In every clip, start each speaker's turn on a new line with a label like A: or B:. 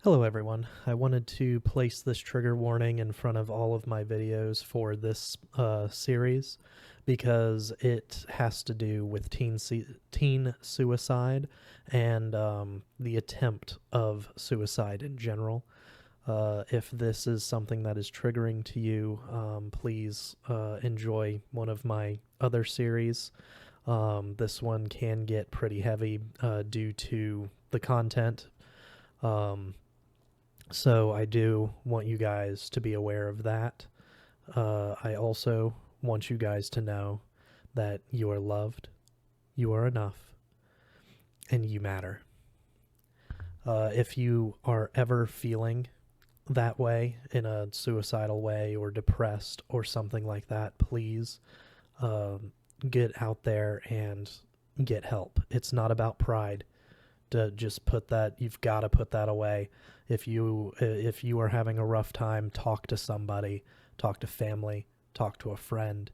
A: Hello everyone. I wanted to place this trigger warning in front of all of my videos for this series because it has to do with teen suicide and the attempt of suicide in general. If this is something that is triggering to you, please enjoy one of my other series. This one can get pretty heavy due to the content. So I do want you guys to be aware of that. I also want you guys to know that you are loved, you are enough, and you matter. If you are ever feeling that way, in a suicidal way or depressed or something like that, please get out there and get help. It's not about pride. To just put that, you've got to put that away. If you are having a rough time, talk to somebody, talk to family, talk to a friend,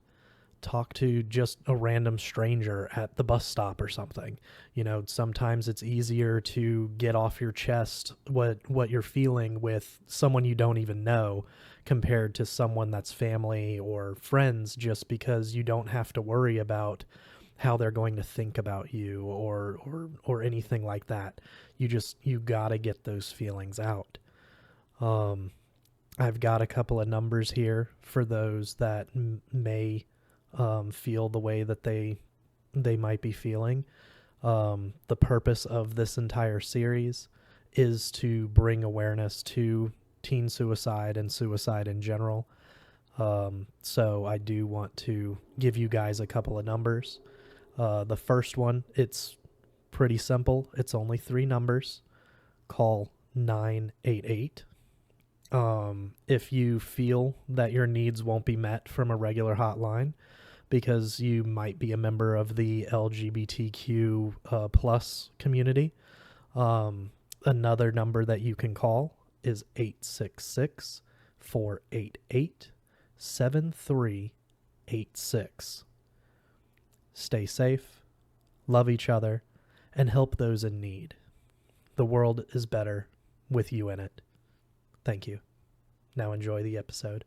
A: talk to just a random stranger at the bus stop or something. You know, sometimes it's easier to get off your chest what you're feeling with someone you don't even know compared to someone that's family or friends, just because you don't have to worry about how they're going to think about you or anything like that. You gotta get those feelings out. I've got a couple of numbers here for those that may feel the way that they might be feeling. The purpose of this entire series is to bring awareness to teen suicide and suicide in general. So I do want to give you guys a couple of numbers. The first one, it's pretty simple. It's only 3 numbers. Call 988. If you feel that your needs won't be met from a regular hotline because you might be a member of the LGBTQ plus community, another number that you can call is 866-488-7386. Stay safe, love each other, and help those in need. The world is better with you in it. Thank you. Now enjoy the episode.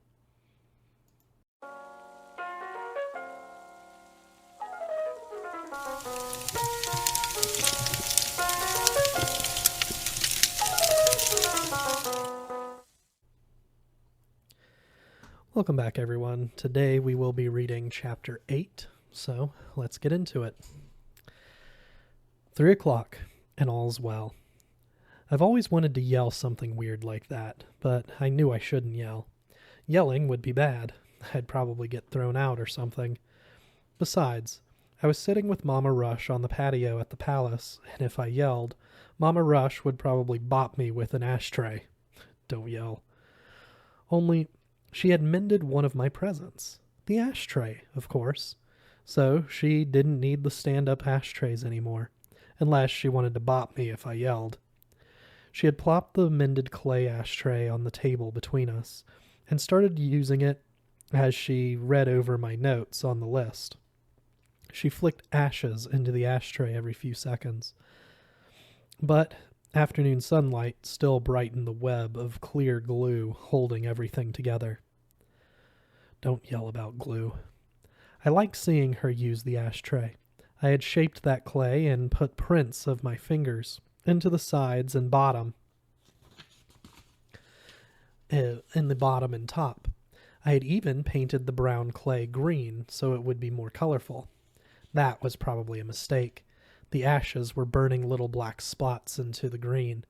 A: Welcome back, everyone. Today we will be reading Chapter 8. So let's get into it. 3 o'clock, and all's well. I've always wanted to yell something weird like that, but I knew I shouldn't yell. Yelling would be bad. I'd probably get thrown out or something. Besides, I was sitting with Mama Rush on the patio at the palace, and if I yelled, Mama Rush would probably bop me with an ashtray. Don't yell. Only, she had mended one of my presents. The ashtray, of course. So she didn't need the stand-up ashtrays anymore, unless she wanted to bop me if I yelled. She had plopped the mended clay ashtray on the table between us, and started using it as she read over my notes on the list. She flicked ashes into the ashtray every few seconds. But afternoon sunlight still brightened the web of clear glue holding everything together. Don't yell about glue. I liked seeing her use the ashtray. I had shaped that clay and put prints of my fingers into the sides and bottom, in the bottom and top. I had even painted the brown clay green so it would be more colorful. That was probably a mistake. The ashes were burning little black spots into the green.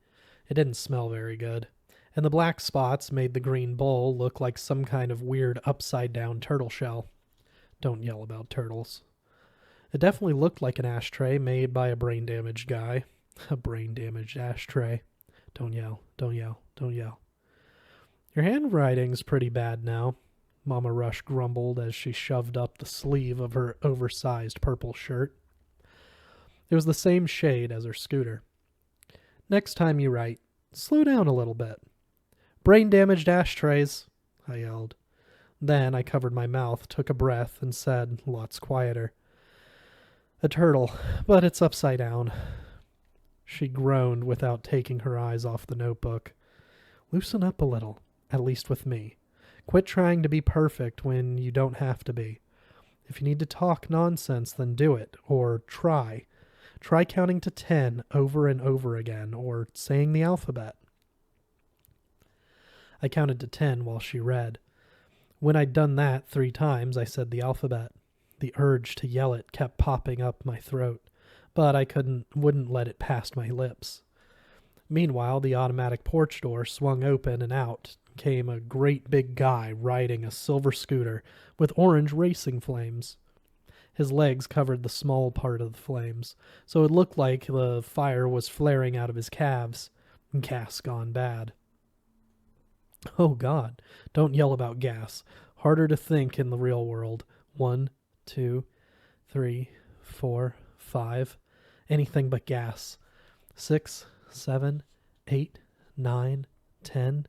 A: It didn't smell very good, and the black spots made the green bowl look like some kind of weird upside-down turtle shell. Don't yell about turtles. It definitely looked like an ashtray made by a brain-damaged guy. A brain-damaged ashtray. Don't yell, don't yell, don't yell. Your handwriting's pretty bad now, Mama Rush grumbled as she shoved up the sleeve of her oversized purple shirt. It was the same shade as her scooter. Next time you write, slow down a little bit. Brain-damaged ashtrays, I yelled. Then I covered my mouth, took a breath, and said, lots quieter, a turtle, but it's upside down. She groaned without taking her eyes off the notebook. Loosen up a little, at least with me. Quit trying to be perfect when you don't have to be. If you need to talk nonsense, then do it, or try. Try counting to 10 over and over again, or saying the alphabet. I counted to 10 while she read. When I'd done that 3 times, I said the alphabet. The urge to yell it kept popping up my throat, but I wouldn't let it past my lips. Meanwhile, the automatic porch door swung open, and out came a great big guy riding a silver scooter with orange racing flames. His legs covered the small part of the flames, so it looked like the fire was flaring out of his calves. Gas gone bad. Oh, God, don't yell about gas. Harder to think in the real world. 1, 2, 3, 4, 5. Anything but gas. 6, 7, 8, 9, 10.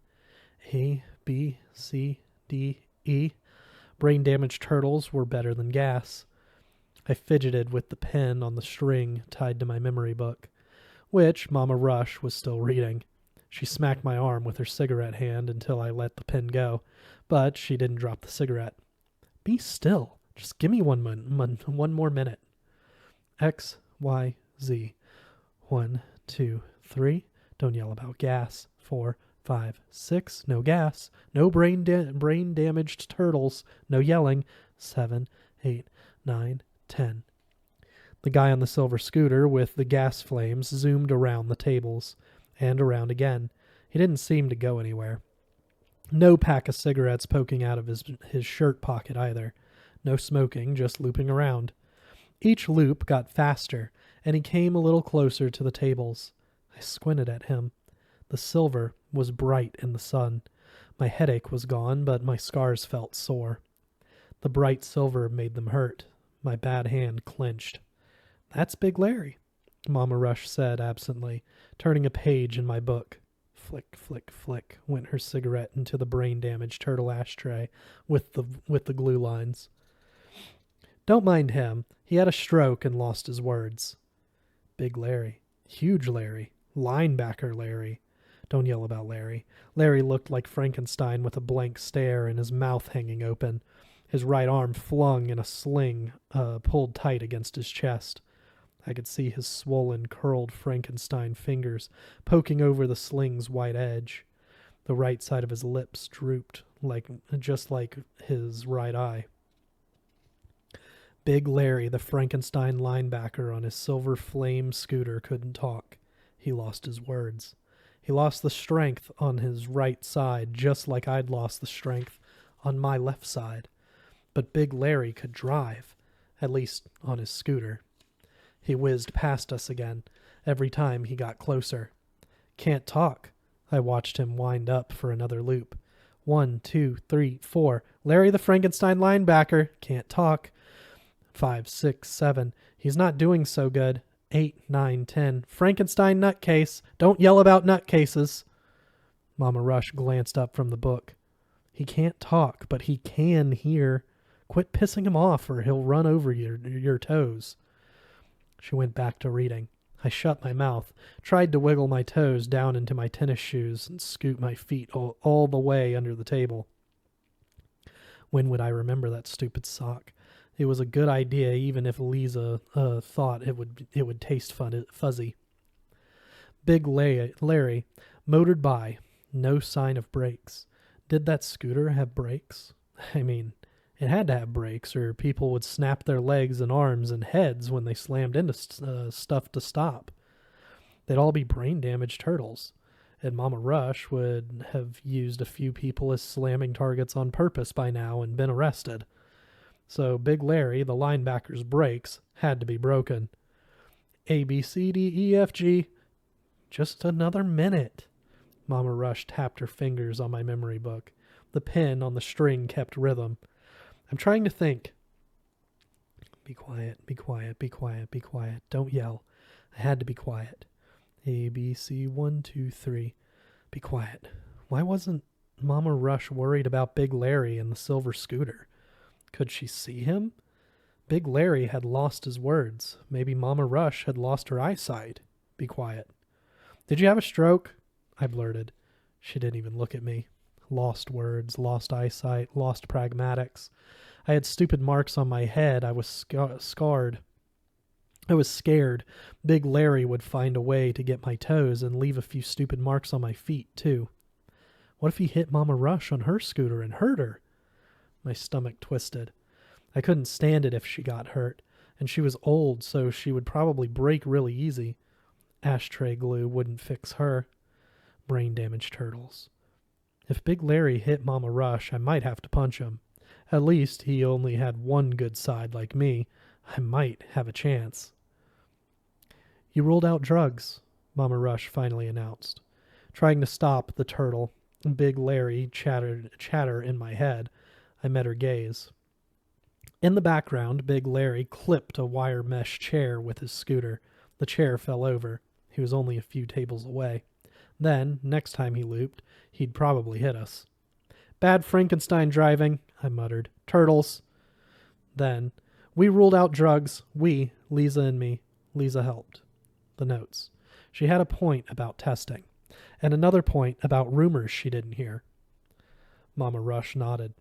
A: A, B, C, D, E. Brain-damaged turtles were better than gas. I fidgeted with the pen on the string tied to my memory book, which Mama Rush was still reading. She smacked my arm with her cigarette hand until I let the pen go, but she didn't drop the cigarette. Be still. Just give me one more minute. X, Y, Z. 1, 2, 3. Don't yell about gas. 4, 5, 6. No gas. No brain-damaged turtles. No yelling. 7, 8, 9, 10. The guy on the silver scooter with the gas flames zoomed around the tables. And around again. He didn't seem to go anywhere. No pack of cigarettes poking out of his shirt pocket either. No smoking, just looping around. Each loop got faster, and he came a little closer to the tables. I squinted at him. The silver was bright in the sun. My headache was gone, but my scars felt sore. The bright silver made them hurt. My bad hand clenched. That's Big Larry, Mama Rush said absently, turning a page in my book. Flick, flick, flick went her cigarette into the brain-damaged turtle ashtray with the glue lines. Don't mind him. He had a stroke and lost his words. Big Larry. Huge Larry. Linebacker Larry. Don't yell about Larry. Larry looked like Frankenstein with a blank stare and his mouth hanging open. His right arm flung in a sling, pulled tight against his chest. I could see his swollen, curled Frankenstein fingers poking over the sling's white edge. The right side of his lips drooped, just like his right eye. Big Larry, the Frankenstein linebacker on his silver flame scooter, couldn't talk. He lost his words. He lost the strength on his right side, just like I'd lost the strength on my left side. But Big Larry could drive, at least on his scooter. He whizzed past us again, every time he got closer. Can't talk. I watched him wind up for another loop. 1, 2, 3, 4. Larry the Frankenstein linebacker. Can't talk. 5, 6, 7. He's not doing so good. 8, 9, 10. Frankenstein nutcase. Don't yell about nutcases. Mama Rush glanced up from the book. He can't talk, but he can hear. Quit pissing him off or he'll run over your toes. She went back to reading. I shut my mouth, tried to wiggle my toes down into my tennis shoes and scoot my feet all the way under the table. When would I remember that stupid sock? It was a good idea even if Lisa thought it would taste fuzzy. Big Larry motored by, no sign of brakes. Did that scooter have brakes? I mean, it had to have brakes, or people would snap their legs and arms and heads when they slammed into stuff to stop. They'd all be brain-damaged turtles, and Mama Rush would have used a few people as slamming targets on purpose by now and been arrested. So Big Larry, the linebacker's brakes, had to be broken. A, B, C, D, E, F, G. Just another minute. Mama Rush tapped her fingers on my memory book. The pen on the string kept rhythm. I'm trying to think. Be quiet, be quiet, be quiet, be quiet. Don't yell. I had to be quiet. A, B, C, 1, 2, 3. Be quiet. Why wasn't Mama Rush worried about Big Larry and the silver scooter? Could she see him? Big Larry had lost his words. Maybe Mama Rush had lost her eyesight. Be quiet. Did you have a stroke? I blurted. She didn't even look at me. Lost words, lost eyesight, lost pragmatics. I had stupid marks on my head. I was scarred. I was scared Big Larry would find a way to get my toes and leave a few stupid marks on my feet, too. What if he hit Mama Rush on her scooter and hurt her? My stomach twisted. I couldn't stand it if she got hurt, and she was old, so she would probably break really easy. Ashtray glue wouldn't fix her. Brain-damaged turtles. If Big Larry hit Mama Rush, I might have to punch him. At least he only had one good side like me. I might have a chance. You ruled out drugs, Mama Rush finally announced. Trying to stop the turtle, Big Larry chatter in my head. I met her gaze. In the background, Big Larry clipped a wire mesh chair with his scooter. The chair fell over. He was only a few tables away. Then, next time he looped, he'd probably hit us. Bad Frankenstein driving, I muttered. Turtles. Then, we ruled out drugs. We, Lisa and me. Lisa helped. The notes. She had a point about testing, and another point about rumors she didn't hear. Mama Rush nodded.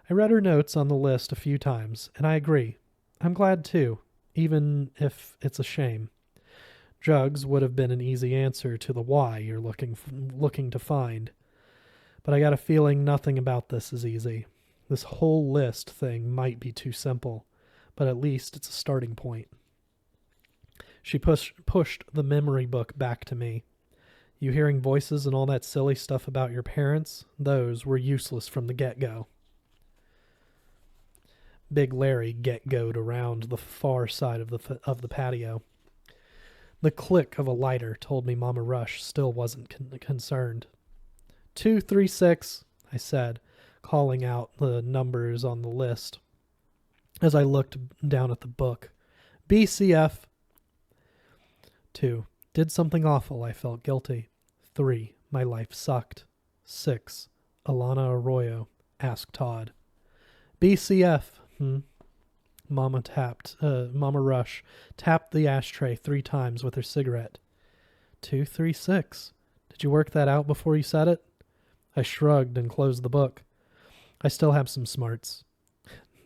A: I read her notes on the list a few times, and I agree. I'm glad too, even if it's a shame. Drugs would have been an easy answer to the why you're looking to find. But I got a feeling nothing about this is easy. This whole list thing might be too simple, but at least it's a starting point. She pushed the memory book back to me. You hearing voices and all that silly stuff about your parents? Those were useless from the get-go. Big Larry get-goed around the far side of the patio. The click of a lighter told me Mama Rush still wasn't concerned. 236, I said, calling out the numbers on the list. As I looked down at the book. BCF. 2. Did something awful. I felt guilty. 3. My life sucked. 6. Alana Arroyo. Asked Todd. BCF. Mama Rush tapped the ashtray 3 times with her cigarette. 236. Did you work that out before you said it? I shrugged and closed the book. I still have some smarts.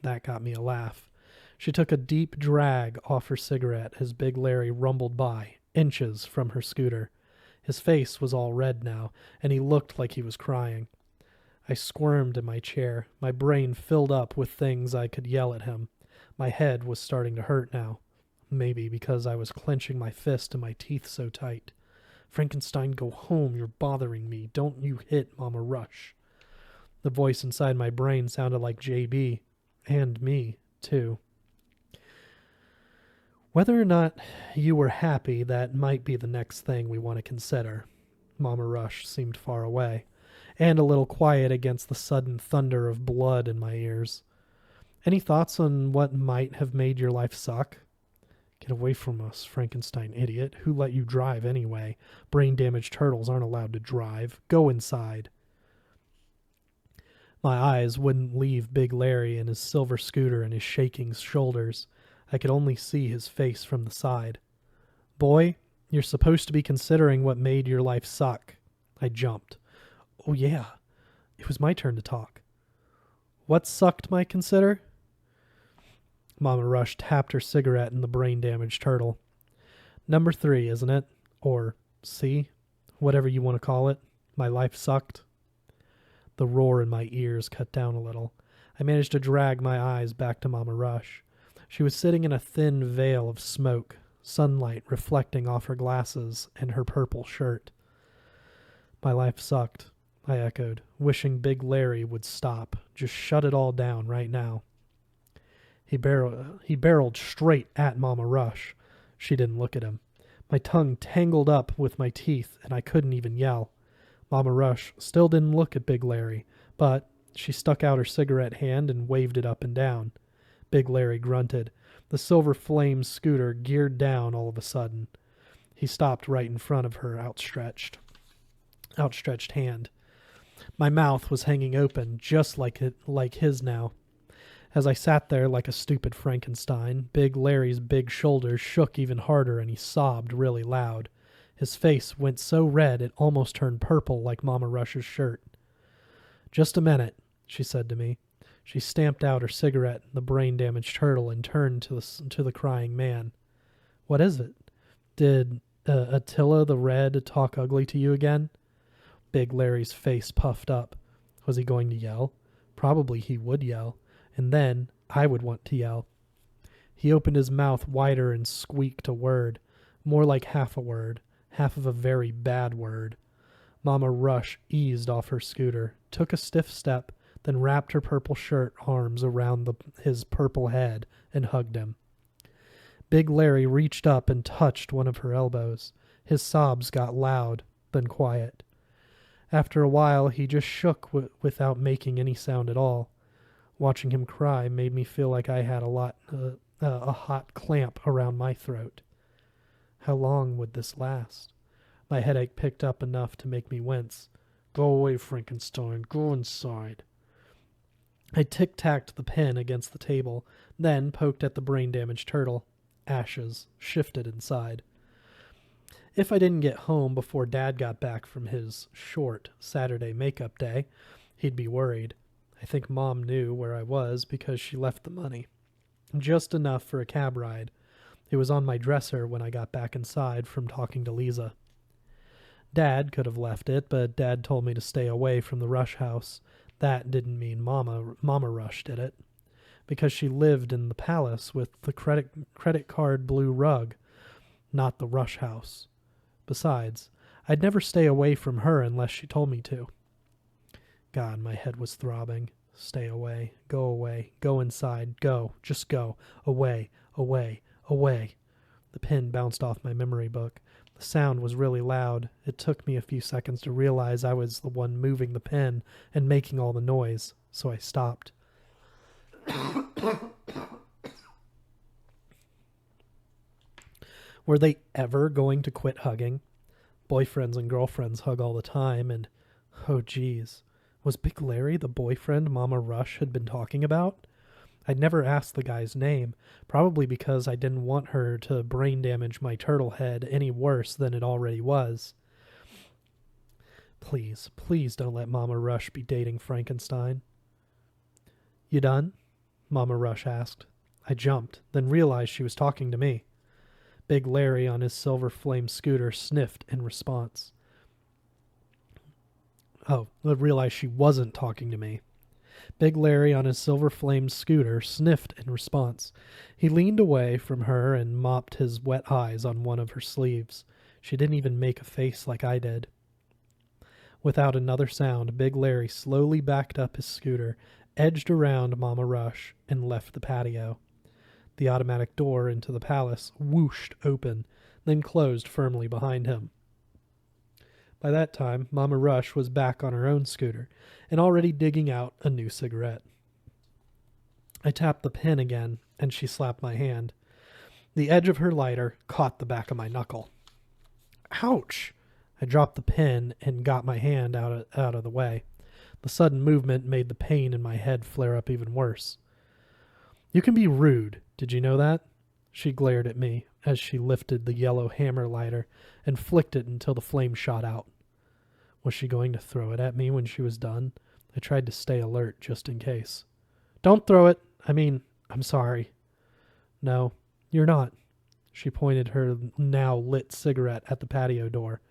A: That got me a laugh. She took a deep drag off her cigarette as Big Larry rumbled by, inches from her scooter. His face was all red now, and he looked like he was crying. I squirmed in my chair, my brain filled up with things I could yell at him. My head was starting to hurt now, maybe because I was clenching my fist and my teeth so tight. Frankenstein, go home, you're bothering me. Don't you hit Mama Rush. The voice inside my brain sounded like JB, and me, too. Whether or not you were happy, that might be the next thing we want to consider. Mama Rush seemed far away, and a little quiet against the sudden thunder of blood in my ears. Any thoughts on what might have made your life suck? Get away from us, Frankenstein idiot. Who let you drive anyway? Brain-damaged turtles aren't allowed to drive. Go inside. My eyes wouldn't leave Big Larry and his silver scooter and his shaking shoulders. I could only see his face from the side. Boy, you're supposed to be considering what made your life suck. I jumped. Oh yeah, it was my turn to talk. What sucked my consider? Mama Rush tapped her cigarette in the brain-damaged turtle. Number 3, isn't it? Or C? Whatever you want to call it. My life sucked. The roar in my ears cut down a little. I managed to drag my eyes back to Mama Rush. She was sitting in a thin veil of smoke, sunlight reflecting off her glasses and her purple shirt. My life sucked, I echoed, wishing Big Larry would stop. Just shut it all down right now. He barreled straight at Mama Rush. She didn't look at him. My tongue tangled up with my teeth, and I couldn't even yell. Mama Rush still didn't look at Big Larry, but she stuck out her cigarette hand and waved it up and down. Big Larry grunted. The silver flame scooter geared down all of a sudden. He stopped right in front of her outstretched hand. My mouth was hanging open, just like his now. As I sat there like a stupid Frankenstein, Big Larry's big shoulders shook even harder and he sobbed really loud. His face went so red it almost turned purple like Mama Rush's shirt. "Just a minute," she said to me. She stamped out her cigarette, the brain-damaged turtle, and turned to the crying man. "What is it? Did Attila the Red talk ugly to you again?" Big Larry's face puffed up. Was he going to yell? Probably he would yell, and then I would want to yell. He opened his mouth wider and squeaked a word, more like half a word, half of a very bad word. Mama Rush eased off her scooter, took a stiff step, then wrapped her purple shirt arms around his purple head and hugged him. Big Larry reached up and touched one of her elbows. His sobs got loud, then quiet. After a while, he just shook without making any sound at all. Watching him cry made me feel like I had a hot clamp around my throat. How long would this last? My headache picked up enough to make me wince. "Go away, Frankenstein. Go inside." I tic-tacked the pen against the table, then poked at the brain-damaged turtle. Ashes shifted inside. If I didn't get home before Dad got back from his short Saturday makeup day, he'd be worried. I think Mom knew where I was because she left the money. Just enough for a cab ride. It was on my dresser when I got back inside from talking to Lisa. Dad could have left it, but Dad told me to stay away from the Rush house. That didn't mean Mama Rush did it. Because she lived in the palace with the credit card blue rug, not the Rush house. Besides, I'd never stay away from her unless she told me to. God, my head was throbbing. Stay away, go inside, go, just go, away, away, away. The pen bounced off my memory book. The sound was really loud. It took me a few seconds to realize I was the one moving the pen and making all the noise, so I stopped. Were they ever going to quit hugging? Boyfriends and girlfriends hug all the time, and, oh geez, was Big Larry the boyfriend Mama Rush had been talking about? I'd never asked the guy's name, probably because I didn't want her to brain damage my turtle head any worse than it already was. Please, please don't let Mama Rush be dating Frankenstein. "You done?" Mama Rush asked. I jumped, then realized she was talking to me. Big Larry on his Silver Flame scooter sniffed in response. Oh, I realized she wasn't talking to me. Big Larry on his Silver Flame scooter sniffed in response. He leaned away from her and mopped his wet eyes on one of her sleeves. She didn't even make a face like I did. Without another sound, Big Larry slowly backed up his scooter, edged around Mama Rush, and left the patio. The automatic door into the palace whooshed open, then closed firmly behind him. By that time, Mama Rush was back on her own scooter and already digging out a new cigarette. I tapped the pen again, and she slapped my hand. The edge of her lighter caught the back of my knuckle. Ouch! I dropped the pen and got my hand out of the way. The sudden movement made the pain in my head flare up even worse. "You can be rude. Did you know that?" She glared at me as she lifted the yellow hammer lighter and flicked it until the flame shot out. Was she going to throw it at me when she was done? I tried to stay alert just in case. "Don't throw it. I'm sorry." "No, you're not." She pointed her now lit cigarette at the patio door.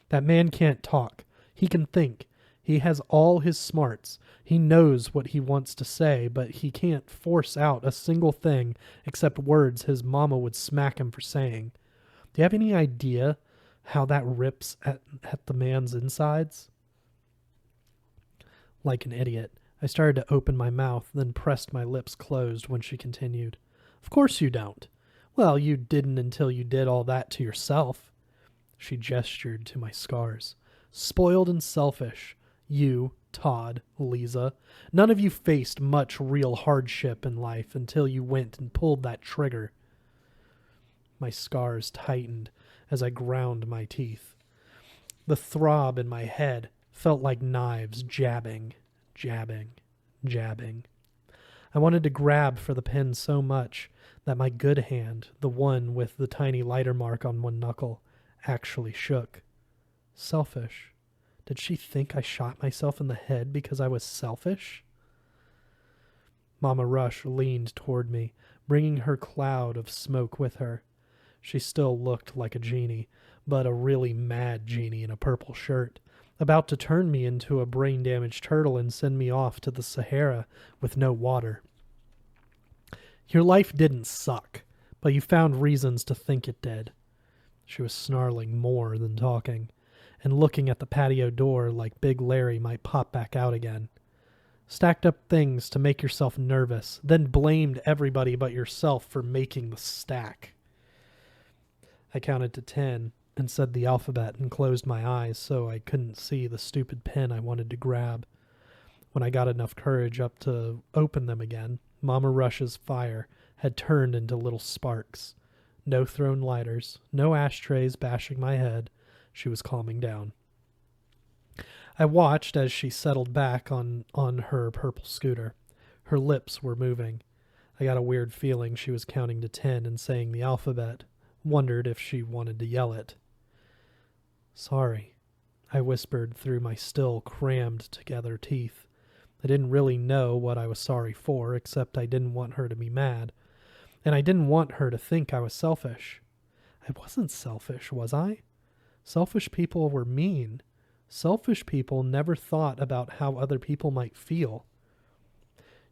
A: "That man can't talk. He can think. He has all his smarts. He knows what he wants to say, but he can't force out a single thing except words his mama would smack him for saying. Do you have any idea how that rips at the man's insides?" Like an idiot, I started to open my mouth, then pressed my lips closed when she continued. "Of course you don't. Well, you didn't until you did all that to yourself." She gestured to my scars. "Spoiled and selfish. You, Todd, Lisa, none of you faced much real hardship in life until you went and pulled that trigger." My scars tightened as I ground my teeth. The throb in my head felt like knives jabbing, jabbing, jabbing. I wanted to grab for the pen so much that my good hand, the one with the tiny lighter mark on one knuckle, actually shook. Selfish. Did she think I shot myself in the head because I was selfish? Mama Rush leaned toward me, bringing her cloud of smoke with her. She still looked like a genie, but a really mad genie in a purple shirt, about to turn me into a brain-damaged turtle and send me off to the Sahara with no water. Your life didn't suck, but you found reasons to think it did. She was snarling more than talking, and looking at the patio door like Big Larry might pop back out again. Stacked up things to make yourself nervous, then blamed everybody but yourself for making the stack. I counted to 10 and said the alphabet and closed my eyes so I couldn't see the stupid pen I wanted to grab. When I got enough courage up to open them again, Mama Rush's fire had turned into little sparks. No thrown lighters, no ashtrays bashing my head. She was calming down. I watched as she settled back on her purple scooter. Her lips were moving. I got a weird feeling she was counting to 10 and saying the alphabet. Wondered if she wanted to yell it. Sorry, I whispered through my still crammed together teeth. I didn't really know what I was sorry for, except I didn't want her to be mad. And I didn't want her to think I was selfish. I wasn't selfish, was I? Selfish people were mean. Selfish people never thought about how other people might feel.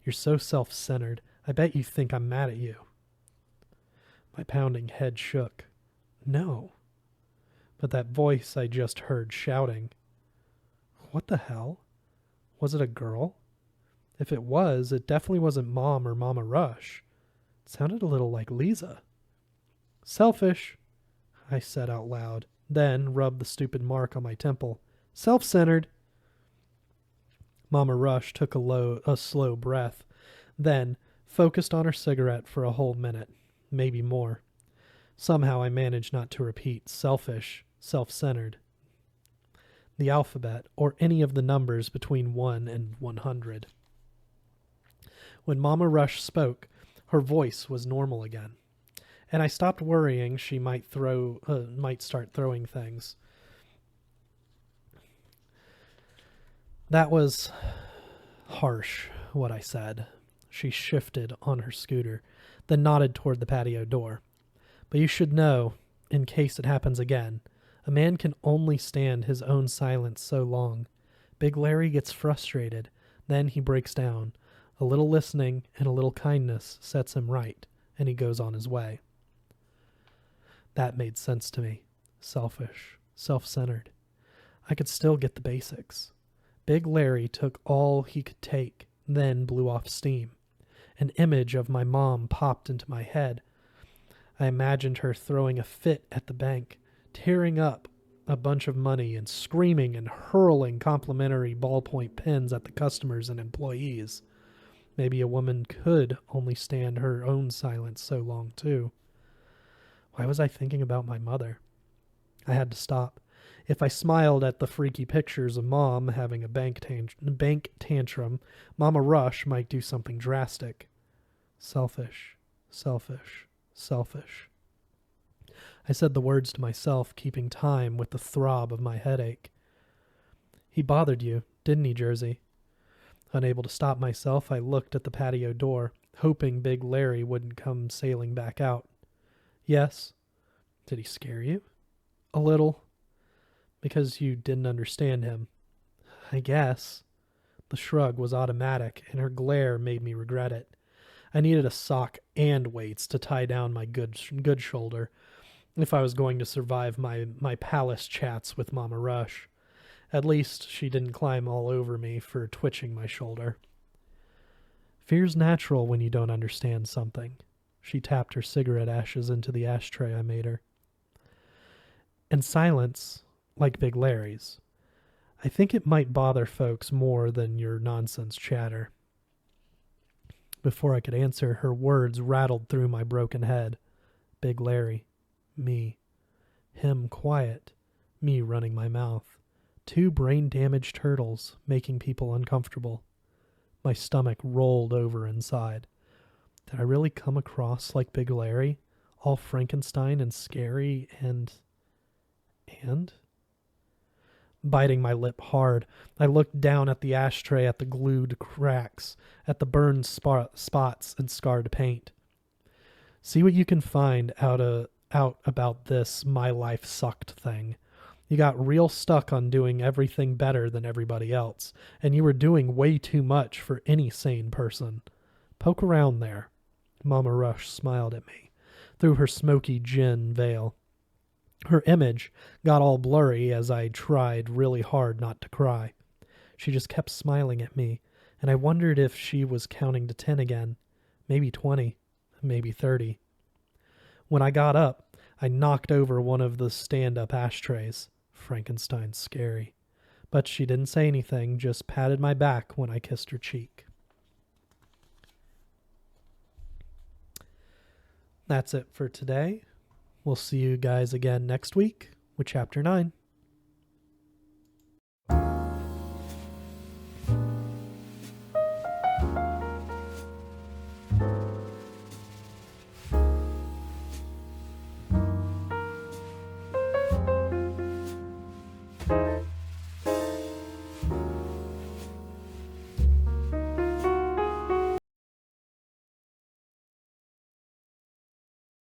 A: You're so self-centered. I bet you think I'm mad at you. My pounding head shook. No. But that voice I just heard shouting. What the hell? Was it a girl? If it was, it definitely wasn't Mom or Mama Rush. It sounded a little like Lisa. Selfish, I said out loud, then rubbed the stupid mark on my temple. Self-centered. Mama Rush took a slow breath, then focused on her cigarette for a whole minute, maybe more. Somehow I managed not to repeat selfish, self-centered. The alphabet, or any of the numbers between 1 and 100. When Mama Rush spoke, her voice was normal again, and I stopped worrying she might start throwing things. That was harsh, what I said. She shifted on her scooter, then nodded toward the patio door. But you should know, in case it happens again, a man can only stand his own silence so long. Big Larry gets frustrated, then he breaks down. A little listening and a little kindness sets him right, and he goes on his way. That made sense to me. Selfish, self-centered. I could still get the basics. Big Larry took all he could take, then blew off steam. An image of my mom popped into my head. I imagined her throwing a fit at the bank, tearing up a bunch of money and screaming and hurling complimentary ballpoint pens at the customers and employees. Maybe a woman could only stand her own silence so long, too. Why was I thinking about my mother? I had to stop. If I smiled at the freaky pictures of Mom having a bank tantrum, Mama Rush might do something drastic. Selfish, selfish, selfish. I said the words to myself, keeping time with the throb of my headache. He bothered you, didn't he, Jersey? Unable to stop myself, I looked at the patio door, hoping Big Larry wouldn't come sailing back out. Yes. Did he scare you? A little. Because you didn't understand him. I guess. The shrug was automatic, and her glare made me regret it. I needed a sock and weights to tie down my good shoulder if I was going to survive my palace chats with Mama Rush. At least she didn't climb all over me for twitching my shoulder. Fear's natural when you don't understand something. She tapped her cigarette ashes into the ashtray I made her. And silence, like Big Larry's. I think it might bother folks more than your nonsense chatter. Before I could answer, her words rattled through my broken head. Big Larry. Me. Him quiet. Me running my mouth. 2 brain-damaged turtles making people uncomfortable. My stomach rolled over inside. Did I really come across like Big Larry? All Frankenstein and scary and And? Biting my lip hard, I looked down at the ashtray, at the glued cracks, at the burned spots and scarred paint. See what you can find out about this my life sucked thing. You got real stuck on doing everything better than everybody else, and you were doing way too much for any sane person. Poke around there. Mama Rush smiled at me through her smoky gin veil. Her image got all blurry as I tried really hard not to cry. She just kept smiling at me, and I wondered if she was counting to 10 again. Maybe 20, maybe 30. When I got up, I knocked over one of the stand-up ashtrays. Frankenstein's scary. But she didn't say anything, just patted my back when I kissed her cheek. That's it for today. We'll see you guys again next week with Chapter 9.